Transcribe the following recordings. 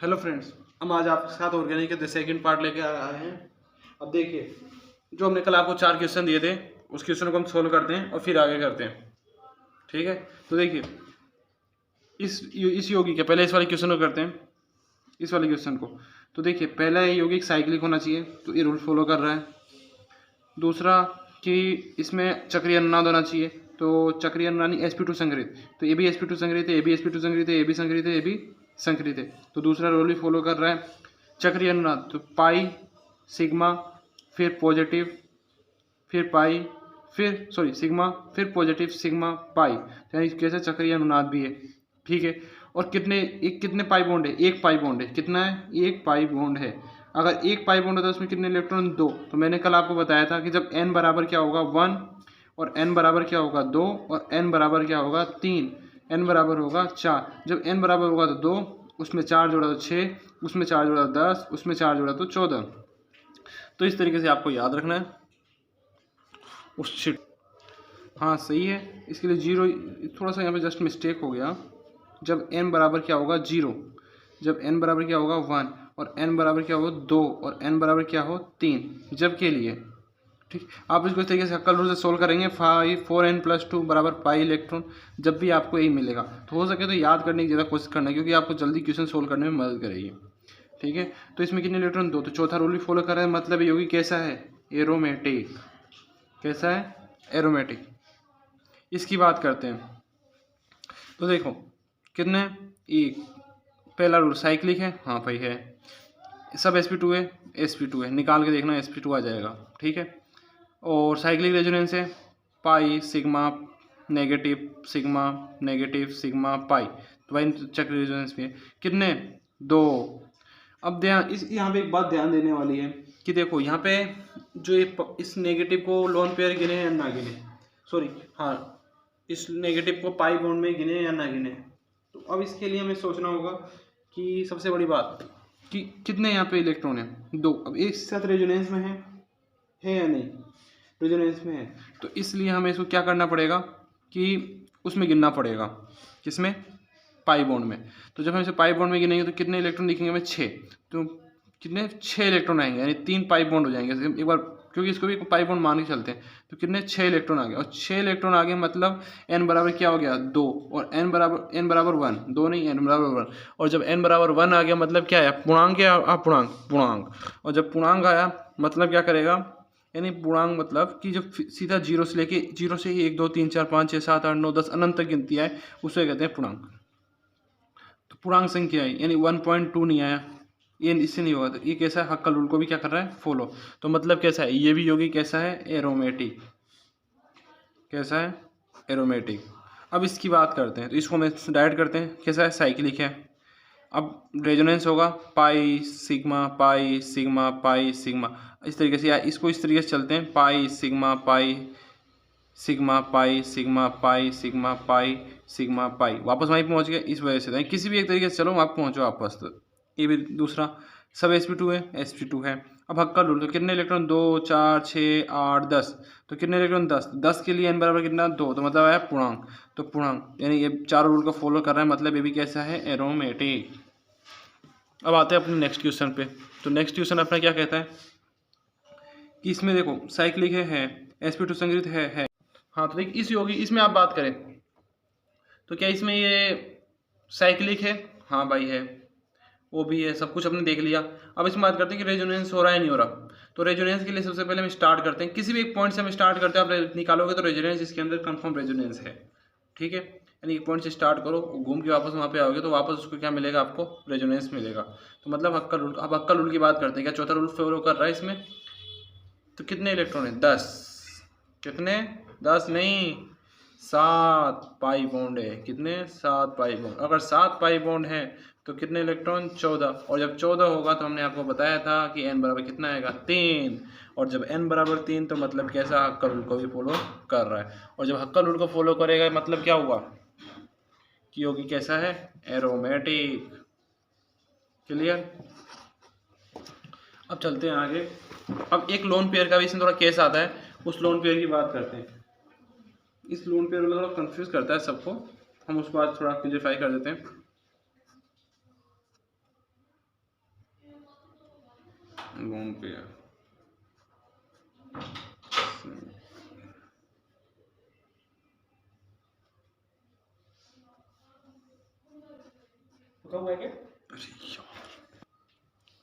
Hello friends, हम आज आपके साथ ऑर्गेनिक के सेकंड पार्ट लेके आए हैं। अब देखिए, जो हमने कल आपको 4 क्वेश्चन दिए थे उस क्वेश्चन को हम सोल्व करते हैं और फिर आगे करते हैं। ठीक है, तो देखिए इस योगी के पहले इस वाले क्वेश्चन को करते हैं, इस वाले क्वेश्चन को। तो देखिए, पहला यौगिक साइक्लिक होना चाहिए, तो ये रूल फॉलो कर रहा है। दूसरा कि इसमें चक्रीय अनुनाद होना चाहिए, तो चक्रीय अनुनाद sp2 संग्रहित, तो ये भी sp2 संग्रहित है, ये भी sp2 संग्रहित है, ये भी संग्रहित है, ये भी संग्रहित है। तो दूसरा रोल भी फॉलो कर रहा है। चक्रीय अनुनाद, तो पाई सिग्मा फिर पॉजिटिव फिर पाई फिर सिग्मा फिर पॉजिटिव सिग्मा पाई, यानी कैसे चक्रीय अनुनाद भी है। ठीक है, और कितने पाई बॉन्ड है? एक पाई बॉन्ड है। कितना है? एक पाई बॉन्ड है। अगर एक पाई बॉन्ड होता है उसमें कितने इलेक्ट्रॉन? 2। तो मैंने कल आपको बताया था कि जब n बराबर क्या होगा 1 और n बराबर क्या होगा 2 और n बराबर क्या होगा 3, n बराबर होगा 4। जब n बराबर होगा तो 2, उसमें 4 जोड़ा तो 6, उसमें 4 जोड़ा तो 10, उसमें 4 जोड़ा तो 14। तो इस तरीके से आपको याद रखना है उस शीट। हाँ सही है, इसके लिए 0, थोड़ा सा यहाँ पे जस्ट मिस्टेक हो गया। जब n बराबर क्या होगा 0, जब n बराबर क्या होगा 1 और n बराबर क्या होगा 2 और n बराबर क्या हो 3, जब के लिए। ठीक, आप इसको इस तरीके से हक्का रूल से सोल्व करेंगे। 4n+2 बराबर पाई इलेक्ट्रॉन, जब भी आपको यही मिलेगा। तो हो सके तो याद करने की ज़्यादा कोशिश करना, क्योंकि आपको जल्दी क्वेश्चन सोल्व करने में मदद करेगी। ठीक है, तो इसमें कितने इलेक्ट्रॉन? 2। तो चौथा रूल भी फॉलो कर रहे हैं, मतलब यौगिक कैसा है? एरोमेटिक। कैसा है? एरोमेटिक। इसकी बात करते हैं, तो देखो कितने, एक पहला रूल साइक्लिक है, हाँ भाई है। सब sp2 है, sp2 है, निकाल के देखना sp2 आ जाएगा। ठीक है, और साइक्लिक रेजोनेंस है pi sigma negative sigma pi, तो भाई चक्र रेजोनेंस भी है। कितने? 2। अब ध्यान यहाँ पे एक बात ध्यान देने वाली है कि देखो यहाँ पे जो इस नेगेटिव को लोन पेयर गिने या ना गिने, सॉरी हाँ, इस नेगेटिव को पाई बॉन्ड में गिने या ना गिने। तो अब इसके लिए हमें सोचना होगा कि सबसे बड़ी बात कि कितने यहाँ पे इलेक्ट्रॉन है? 2। अब एक साथ रेजोनेंस में है या नहीं? रेजोनेंस में है, तो इसलिए हमें इसको क्या करना पड़ेगा कि उसमें गिनना पड़ेगा। किसमें? पाई बॉन्ड में। तो जब हम इसे पाई बॉन्ड में गिनेंगे तो कितने इलेक्ट्रॉन दिखेंगे हमें? 6। तो कितने? 6 इलेक्ट्रॉन आएंगे, यानी 3 पाई बॉन्ड हो जाएंगे एक बार, क्योंकि इसको भी पाई बॉन्ड मान के चलते हैं। तो कितने? 6 इलेक्ट्रॉन आ गए, और 6 इलेक्ट्रॉन आ गए मतलब n बराबर क्या हो गया? 2, और n बराबर 1, 2 नहीं, n बराबर 1। और जब n बराबर 1 आ गया मतलब क्या है? पूर्णांक या पूर्णांक। और जब पूर्णांक आया मतलब क्या करेगा? यानी पूर्णांक मतलब कि जो सीधा 0 से लेके 0 से 1 2 3 4 5 6 7 8 9 10 अनंत तक गिनती है, उसे कहते हैं पूर्णांक। तो पूर्णांक संख्या है, यानी 1.2 नहीं आया, ये इससे नहीं होगा। तो ये कैसा है? हक्कल रूल को भी क्या कर रहा है? फॉलो। तो मतलब कैसा है? ये भी यौगिक कैसा है? एरोमेटिक। कैसा है? एरोमेटिक। अब इसकी बात करते हैं, तो इसको मैं डायरेक्ट करते हैं। कैसा है? साइक्लिक है। अब रेजोनेंस होगा pi sigma pi sigma pi sigma, इस तरीके से, या इसको इस तरीके से चलते हैं, pi sigma pi sigma pi sigma pi sigma pi sigma pi, वापस वहीं पहुंच गए। इस वजह से किसी भी एक तरीके से चलो आप पहुंचो वापस। तो ये भी दूसरा, सब sp2 है, sp2 है। अब हक्का रूल, तो कितने इलेक्ट्रॉन? 2 4 6 8 10। तो कितने इलेक्ट्रॉन? 10। 10 के लिए n बराबर कितना? 2, तो मतलब है पूर्णांक। तो पूर्णांक यानी ये चारों रूल को फॉलो कर रहा है, मतलब ये भी कैसा है? एरोमेटिक। अब आते हैं अपने नेक्स्ट क्वेश्चन पे। तो नेक्स्ट क्वेश्चन अपना क्या कहता है कि इसमें देखो साइक्लिक है sp2 संग्रहित है। हाँ, तो देखिए इस योगी इसमें आप बात करें तो क्या इसमें ये साइक्लिक है? हाँ भाई है, वो भी है, सब कुछ हमने देख लिया। अब इसमें बात करते हैं कि रेजोनेंस हो रहा है नहीं हो रहा। तो रेजोनेंस के लिए सबसे पहले हम स्टार्ट करते हैं, किसी भी एक पॉइंट से हम स्टार्ट करते हैं, आप निकालोगे तो रेजोनेंस इसके अंदर कंफर्म रेजोनेंस है। ठीक है, यानी एक पॉइंट से स्टार्ट करो, घूम के वापस वहाँ पे आओगे तो वापस उसको क्या मिलेगा? आपको रेजोनेंस मिलेगा। तो मतलब हक्का रूल। अब हक्का रूल की बात करते हैं, क्या चौथा रूल फॉलो कर रहा है इसमें? तो कितने इलेक्ट्रॉन है? 10। कितने? 10 नहीं, 7 पाई बॉन्ड है। कितने? 7 पाई बॉन्ड। अगर 7 पाई बॉन्ड है तो कितने इलेक्ट्रॉन? 14। और जब 14 होगा तो हमने आपको बताया था कि n बराबर कितना आएगा? 3। और जब n बराबर 3 तो मतलब कैसा? हक्का रूल को भी फॉलो कर रहा है। और जब हक्का रूल को फॉलो करेगा मतलब क्या हुआ कि योगी कैसा है? एरोमेटिक। क्लियर? अब चलते हैं आगे। अब एक लोन पेयर का भी इसमें थोड़ा केस आता है, उस लोन पेयर की बात करते हैं। इस लोन पेयर वाला थोड़ा कंफ्यूज करता है सबको, हम उसको आज थोड़ा क्लियरफाई कर देते हैं। लोन पेयर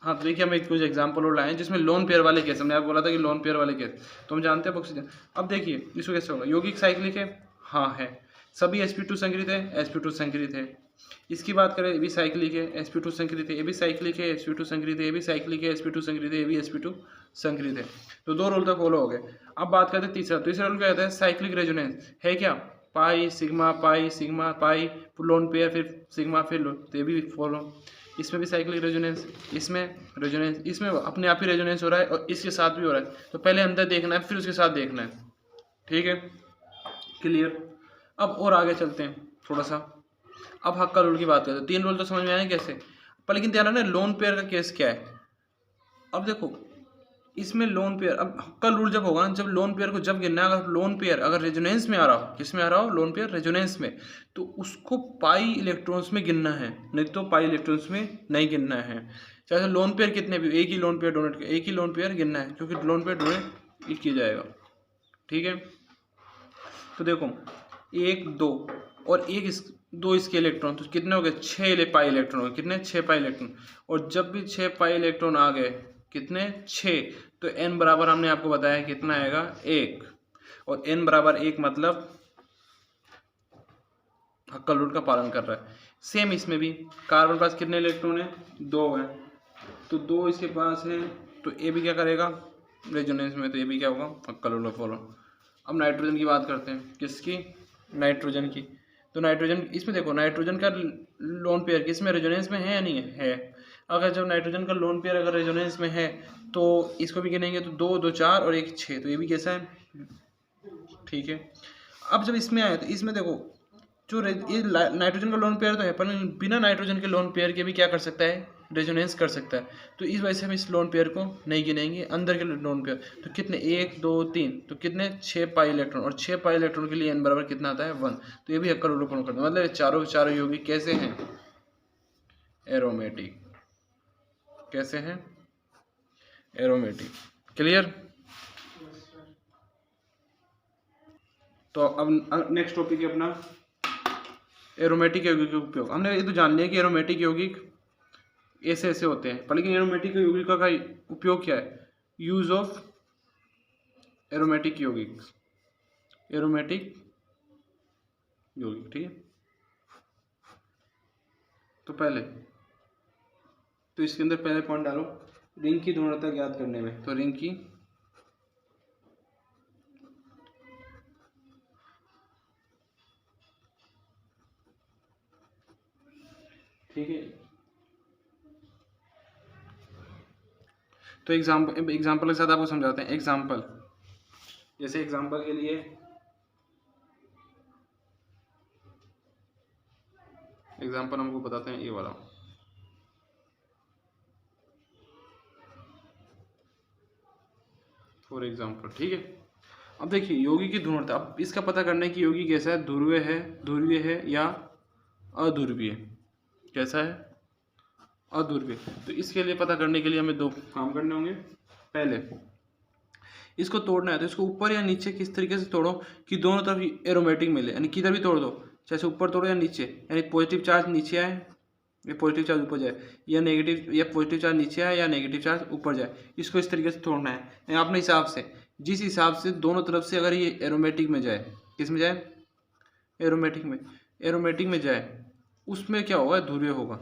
हाँ, तो देखिए हम एक कुछ एग्जांपल और लाए हैं जिसमें लोन पेयर वाले केस, हमने आपको बोला था कि लोन पेयर वाले केस तो हम जानते हैं ऑक्सीजन। अब देखिए इसको कैसे होगा, यौगिक साइक्लिक है, हाँ है, सभी sp2 संकरित है, sp2 संकरित है। इसकी बात करें, ये भी साइक्लिक है, sp2 संकरित है, ये भी साइक्लिक है, sp2 संकरित है, ये भी साइक्लिक है, sp2 संकरित है, ये भी sp2 संकरित है। तो दो रूल तक फॉलो हो गए। अब बात करते हैं तीसरा रूल क्या कहता है, साइक्लिक रेजोनेंस है क्या, pi sigma pi lone pair फिर सिग्मा फिर लो, तो ये भी फॉलो। इसमें भी साइक्लिक रेजोनेंस, इसमें अपने आप ही रेजोनेंस हो रहा है और इसके साथ भी हो रहा है। तो पहले अंदर देखना है फिर उसके साथ देखना है, ठीक है, क्लियर। अब और आगे चलते हैं थोड़ा सा। अब हक्का रूल की बात करते हैं। 3 रूल तो समझ में आए कैसे, पर लेकिन ध्यान रखना लोन पेयर का केस क्या है। अब देखो इसमें लोन पेयर, अब हक्का रूल जब होगा ना, जब लोन पेयर को जब गिनना है, अगर लोन पेयर अगर रेजोनेंस में आ रहा हो, किसमें आ रहा हो, लोन पेयर रेजोनेंस में, तो उसको पाई इलेक्ट्रॉन्स में गिनना है, नहीं तो पाई इलेक्ट्रॉन्स में नहीं गिनना है। चाहे लोन पेयर कितने भी, एक ही लोन पेयर डोनेट, एक ही लोन पेयर गिनना है, क्योंकि लोन पेयर डोनेट एक किया जाएगा, ठीक है। तो देखो 1 2 और एक दो इसके इलेक्ट्रॉन, तो कितने हो गए, 6 पाई इलेक्ट्रॉन हो गए, कितने, 6 पाई इलेक्ट्रॉन। और जब भी 6 पाई इलेक्ट्रॉन आ गए, कितने, 6, तो n बराबर हमने आपको बताया कितना आएगा, 1, और n बराबर 1 मतलब हक्का रूल का पालन कर रहा है। सेम इसमें भी कार्बन पास कितने इलेक्ट्रॉन है, 2 है, तो 2 इसके पास है, तो ए भी क्या करेगा रेजोनेंस में, तो ये भी क्या होगा, हक्का रूल फॉलो। अब नाइट्रोजन की बात करते हैं, किसकी, नाइट्रोजन की। तो नाइट्रोजन, इसमें देखो नाइट्रोजन का लोन पेयर किसमें, रेजोनेंस में है या नहीं है, अगर जब नाइट्रोजन का लोन पेयर अगर रेजोनेंस में है तो इसको भी गिनेंगे, तो 2 2 4 और 1 6, तो ये भी कैसा है, ठीक है। अब जब इसमें आए तो इसमें देखो जो ये नाइट्रोजन का लोन पेयर तो है, पर बिना नाइट्रोजन के लोन पेयर के भी क्या कर सकता है, रेजोनेंस कर सकता है। तो इस वजह से हम इस लोन पेयर को नहीं गिनेंगे, अंदर के लोन पेयर। तो कितने, 1 2 3, तो कितने, 6 पाई इलेक्ट्रॉन, और 6 पाई इलेक्ट्रॉन के लिए n बराबर कितना आता है, 1। तो ये भी हक्का रूल फॉलो करते हैं, मतलब चारों के चारों यौगिक कैसे हैं, एरोमेटिक, कैसे हैं, एरोमेटिक, क्लियर। तो अब नेक्स्ट टॉपिक है अपना एरोमेटिक यौगिक का उपयोग। हमने ये तो जान लिया कि एरोमेटिक यौगिक ऐसे ऐसे होते हैं, पर लेकिन एरोमेटिक यौगिक का उपयोग क्या है, यूज ऑफ एरोमेटिक यौगिक, एरोमेटिक यौगिक, ठीक है। तो पहले तो इसके अंदर पहले पॉइंट डालो, रिंग की ध्रुवणता ज्ञात करने में, तो रिंग की ठीक है। तो एग्जाम्पल के साथ आपको समझाते हैं। एग्जाम्पल, जैसे एग्जाम्पल के लिए एग्जाम्पल हमको बताते हैं ये वाला, फॉर एग्जाम्पल, ठीक है। अब देखिए यौगिक की ध्रुवणता, अब इसका पता करना है कि यौगिक कैसा है, ध्रुवीय है या अध्रुवीय, कैसा है, अध्रुवीय। तो इसके लिए पता करने के लिए हमें 2 काम करने होंगे। पहले इसको तोड़ना है, तो इसको ऊपर या नीचे किस तरीके से तोड़ो कि दोनों तरफ एरोमेटिक मिले, यानी किधर भी तोड़ दो, चाहे ऊपर तोड़ो या नीचे, यानी पॉजिटिव चार्ज नीचे आए या पॉजिटिव चार्ज ऊपर जाए, या नेगेटिव या पॉजिटिव चार्ज नीचे आए या नेगेटिव चार्ज ऊपर जाए, इसको इस तरीके से तोड़ना है अपने हिसाब से, जिस हिसाब से दोनों तरफ से अगर ये एरोमेटिक में जाए, किस में जाए, एरोमेटिक में जाए, उसमें क्या होगा, ध्रुवीय होगा।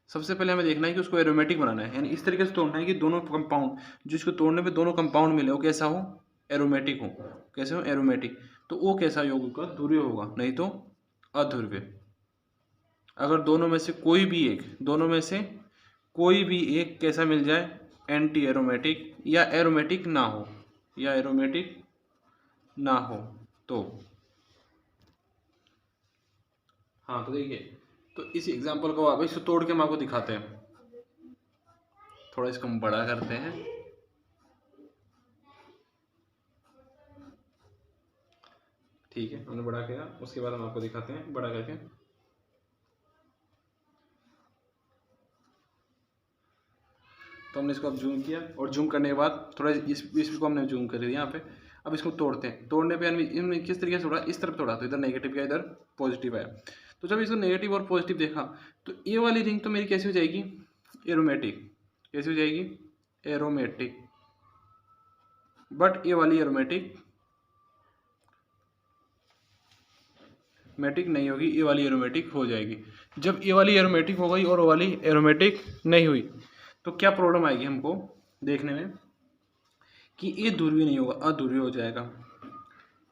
सबसे पहले हमें देखना है कि उसको एरोमेटिक बनाना है, यानी इस तरीके से तोड़ना है कि दोनों कंपाउंड, जिसको तोड़ने पे दोनों कंपाउंड मिले, वो कैसा हो, एरोमेटिक हो, कैसे हो, एरोमेटिक। तो वो कैसा यौगिक का, ध्रुवीय होगा, नहीं तो अध्रुवीय। अगर दोनों में से कोई भी एक कैसा मिल जाए, एंटी एरोमेटिक या एरोमेटिक ना हो, तो हाँ, तो देखिए, तो इस एग्जांपल को आप इसको तोड़ के हम आपको दिखाते हैं, थोड़ा इसको हम बड़ा करते हैं, ठीक है, हमने बड़ा किया, उसके बाद हम आपको दिखाते हैं बड़ा करके। तो हमने इसको अब जूम किया और जूम करने के बाद थोड़ा इसको हमने जूम कर दिया यहाँ पे। अब इसको तोड़ते हैं, तोड़ने पे इनमें किस तरीके से तोड़ा, इस तरफ तोड़ा, तो इधर नेगेटिव का इधर पॉजिटिव आया। तो जब इसको नेगेटिव और पॉजिटिव देखा तो ये वाली रिंग तो मेरी कैसी हो जाएगी, एरोमेटिक। कैसी हो जाएगी, एरोमेटिक। बट ये वाली एरोमेटिक नहीं होगी, ये वाली एरोमेटिक हो जाएगी। जब ये वाली एरोमेटिक हो गई और वो वाली एरोमेटिक नहीं हुई तो क्या प्रॉब्लम आएगी हमको देखने में कि ये ध्रुवीय नहीं होगा, अध्रुवीय हो जाएगा।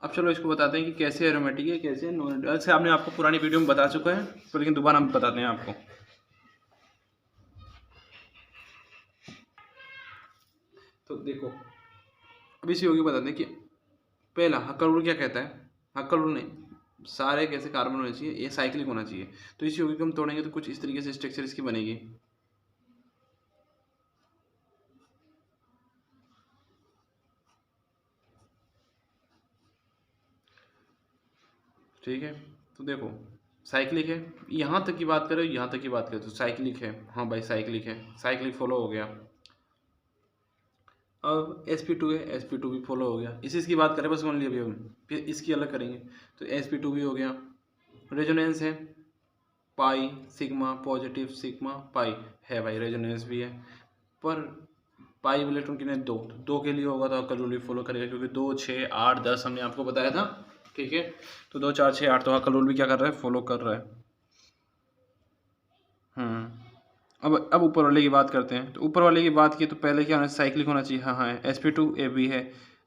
अब चलो इसको बताते हैं कि कैसे एरोमेटिक है, कैसे नॉन। वैसे आपने आपको पुरानी वीडियो में बता चुका है, तो लेकिन दोबारा हम बताते हैं आपको। तो देखो अब इसी योगी बताते हैं कि पहला हक्का रूल क्या कहता है, हक्का रूल नहीं, सारे कैसे कार्बन होने चाहिए, ये साइक्लिक होना चाहिए। तो इस योगी को हम तोड़ेंगे तो कुछ इस तरीके से स्ट्रक्चर इसकी बनेगी। ठीक है, तो देखो साइक्लिक है, यहाँ तक की बात करें, यहाँ तक की बात करें तो साइक्लिक है। हाँ भाई साइक्लिक है, साइक्लिक फॉलो हो गया। अब sp2 है, sp2 भी फॉलो हो गया। इसकी बात करें बस ओनली अभी हम, फिर इसकी अलग करेंगे। तो sp2 भी हो गया। रेजोनेंस है pi sigma positive sigma pi है भाई, रेजोनेंस भी है। पर पाई इलेक्ट्रॉन कितने, दो के लिए होगा तो हक्का रूल भी फॉलो करेगा, क्योंकि 2 6 8 10 हमने आपको बताया था। ठीक है, तो 2 4 6 8 तो हक्का रूल भी क्या कर रहा है, फॉलो कर रहा है। अब ऊपर वाले की बात करते हैं। तो ऊपर वाले की बात की तो पहले क्या होना, साइक्लिक होना चाहिए। हाँ हाँ, sp2 ए भी है।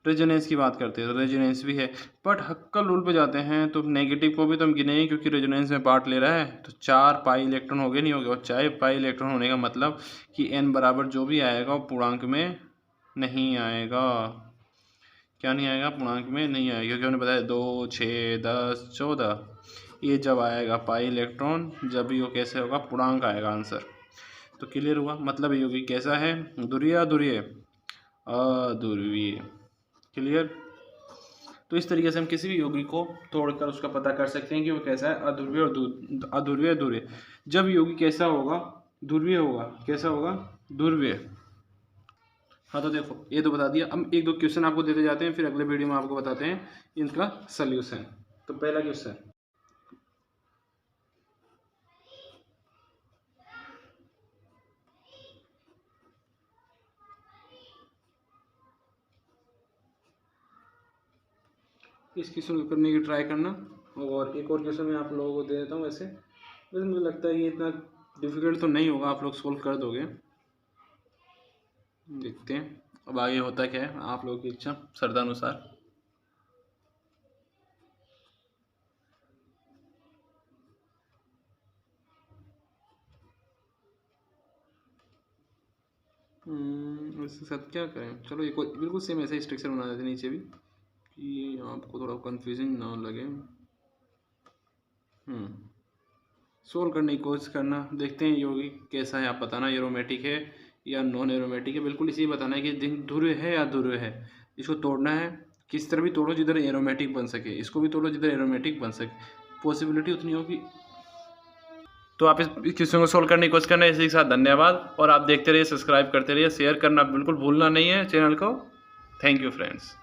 रेजोनेंस की बात करते हैं तो रेजोनेंस भी है। बट हक्का रूल पे जाते हैं तो नेगेटिव को भी तो हम गिनेंगे, क्योंकि रेजोनेंस में पार्ट ले रहा है। तो 4 पाई इलेक्ट्रॉन हो गए, नहीं हो गया। और 4 पाई इलेक्ट्रॉन होने का मतलब कि n बराबर जो भी आएगा वो पूर्णांक में नहीं आएगा। क्या नहीं आएगा, पूर्णांक में नहीं आएगा, क्योंकि हमने बताया 2 6 10 14 ये जब आएगा पाई इलेक्ट्रॉन, जब भी वो कैसे होगा, पूर्णांक आएगा आंसर। तो क्लियर हुआ, मतलब यौगिक कैसा है, ध्रुवीय अध्रुवीय, अध्रुवीय। क्लियर। तो इस तरीके से हम किसी भी यौगिक को तोड़कर उसका पता कर सकते हैं कि वो कैसा है, अध्रुवीय और अध्रुवीय ध्रुवीय। जब यौगिक कैसा होगा, ध्रुवीय होगा, कैसा होगा, ध्रुवीय। हाँ तो देखो ये तो बता दिया। अब एक दो क्वेश्चन आपको देते जाते हैं, फिर अगले वीडियो में आपको बताते हैं इनका सल्यूशन। तो पहला क्वेश्चन, इस क्वेश्चन को करने की ट्राई करना। और एक और क्वेश्चन मैं आप लोगों को दे देता हूँ। वैसे मुझे लगता है ये इतना डिफिकल्ट तो नहीं होगा, आप लोग सोल्व कर दोगे। देखते हैं अब आगे होता क्या है, आप लोगों की इच्छा श्रद्धानुसार। वैसे सब क्या करें, चलो एक बिल्कुल सेम ऐसा स्ट्रक्चर बना देते नीचे भी, कि आपको थोड़ा कंफ्यूजिंग ना लगे। सोल्व करने की कोशिश करना। देखते हैं यौगिक कैसा है, आप बताना एरोमेटिक है या नॉन एरोमेटिक है। बिल्कुल इसी बताना है कि ध्रुवीय है या अध्रुवीय है। इसको तोड़ना है, किस तरह भी तोड़ो जिधर एरोमेटिक बन सके, इसको भी तोड़ो जिधर एरोमेटिक बन सके, पॉसिबिलिटी उतनी होगी। तो आप इस क्वेश्चन को सोल्व करने की कोशिश करना। इसी के साथ धन्यवाद, और आप देखते रहिए, सब्सक्राइब करते रहिए, शेयर करना बिल्कुल भूलना नहीं है चैनल को। Thank you friends.